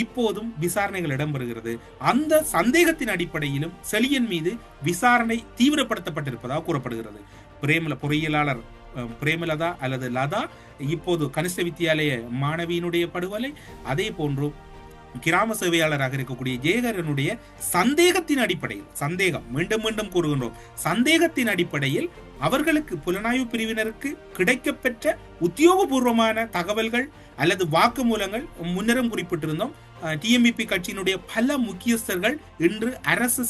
இப்போதும் விசாரணைகள் இடம்பெறுகிறது. அந்த சந்தேகத்தின் அடிப்படையிலும் செழியன் மீது விசாரணை தீவிரப்படுத்தப்பட்டிருப்பதாக கூறப்படுகிறது. பொறியியலாளர் பிரேமலதா அல்லது லதா இப்போது கனிஷ்ட வித்தியாலய மாணவியினுடைய படுகொலை, அதே போன்று கிராம சேவையாளராக இருக்கக்கூடிய ஜெயகரனுடைய சந்தேகத்தின் அடிப்படையில், மீண்டும் மீண்டும் கூறுகின்றோம், சந்தேகத்தின் அடிப்படையில் அவர்களுக்கு புலனாய்வு பிரிவினருக்கு கிடைக்கப்பெற்ற உத்தியோகபூர்வமான தகவல்கள் அல்லது வாக்குமூலங்கள், முன்னரும் குறிப்பிட்டிருந்தோம், டிஎம்இபி கட்சியினுடைய பல முக்கியஸ்தர்கள் இன்று அரசு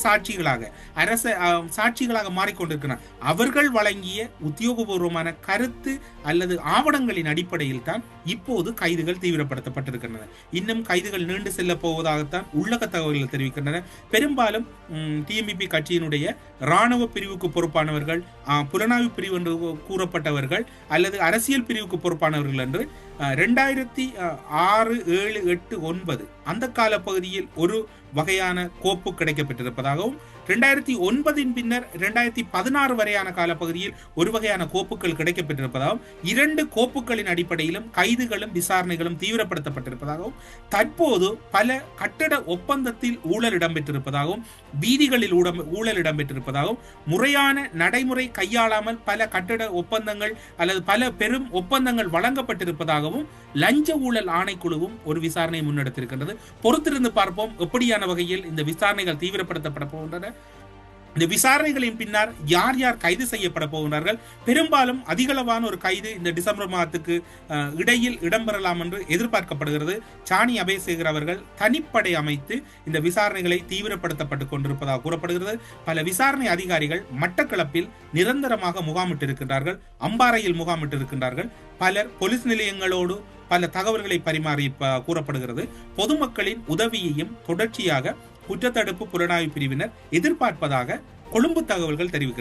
சாட்சிகளாக மாறிக்கொண்டிருக்கிறார். அவர்கள் வழங்கிய உத்தியோகபூர்வமான கருத்து அல்லது ஆவணங்களின் அடிப்படையில் தான் இப்போது கைதுகள் தீவிரப்படுத்தப்பட்டிருக்கின்றன. இன்னும் கைதுகள் நீண்டு செல்ல போவதாகத்தான் உள்ளக தகவல்கள் தெரிவிக்கின்றன. பெரும்பாலும் டிஎம்இபி கட்சியினுடைய இராணுவ பிரிவுக்கு பொறுப்பானவர்கள், புலனாய்வு பிரிவு என்று கூறப்பட்டவர்கள் அல்லது அரசியல் பிரிவுக்கு பொறுப்பானவர்கள் என்று 2006, 7, 8, 9 அந்த கால பகுதியில் ஒரு வகையான கோப்பு கிடைக்கப்பட்டிருப்பதாகவும், 2009 பின்னர் 2016 வரையான காலப்பகுதியில் ஒரு வகையான கோப்புகள் கிடைக்கப்பட்டிருப்பதாகவும், 2 கோப்புகளின் அடிப்படையிலும் கைதுகளும் விசாரணைகளும் தீவிரப்படுத்தப்பட்டிருப்பதாகவும், தற்போது பல கட்டட ஒப்பந்தத்தில் ஊழல் இடம்பெற்றிருப்பதாகவும், வீதிகளில் ஊழல் இடம்பெற்றிருப்பதாகவும், முறையான நடைமுறை கையாளாமல் பல கட்டட ஒப்பந்தங்கள் அல்லது பல பெரும் ஒப்பந்தங்கள் வழங்கப்பட்டிருப்பதாகவும் லஞ்ச ஊழல் ஆணைக்குழுவும் ஒரு விசாரணை முன்னெடுத்திருக்கின்றது. பொறுத்திருந்து பார்ப்போம் எப்படியான வகையில் இந்த விசாரணைகள் தீவிரப்படுத்தப்பட போகின்றன. இந்த விசாரணைகளின் பின்னர் யார் யார் கைது செய்யப்பட போகிறார்கள். பெரும்பாலும் அதிகளவான ஒரு கைது இந்த டிசம்பர் மாதத்துக்கு இடையில் இடம்பெறலாம் என்று எதிர்பார்க்கப்படுகிறது. சாணி அபேசேகர் அவர்கள் தனிப்படை அமைத்து இந்த விசாரணைகளை தீவிரப்படுத்தப்பட்டுக் கொண்டிருப்பதாக கூறப்படுகிறது. பல விசாரணை அதிகாரிகள் மட்டக்களப்பில் நிரந்தரமாக முகாமிட்டிருக்கின்றார்கள், அம்பாறையில் முகாமிட்டிருக்கின்றார்கள். பலர் போலீஸ் நிலையங்களோடு பல தகவல்களை பரிமாறி கூறப்படுகிறது. பொதுமக்களின் உதவியையும் தொடர்ச்சியாக குற்றத்தடுப்பு புலனாய்வு பிரிவினர் எதிர்பார்ப்பதாக கொழும்பு தகவல்கள் தெரிவிக்கின்றன.